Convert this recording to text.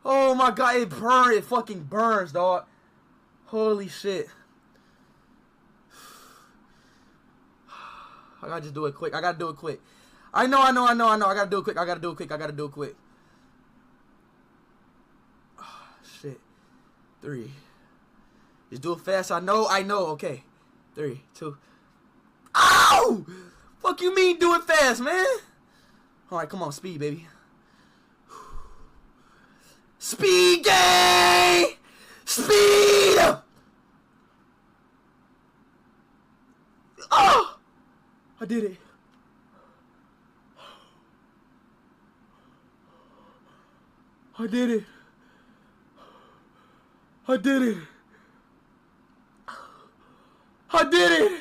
Oh my god, it burned. It fucking burns, dog. Holy shit. I gotta just do it quick. I gotta do it quick. I know. I gotta do it quick. I gotta do it quick. Oh, shit. 3. Just do it fast. I know. Okay. 3, 2. Ow! Fuck you mean do it fast, man? Alright, come on. Speed, baby. Speed game! Speed! Oh! I did it. I did it. I did it. I did it.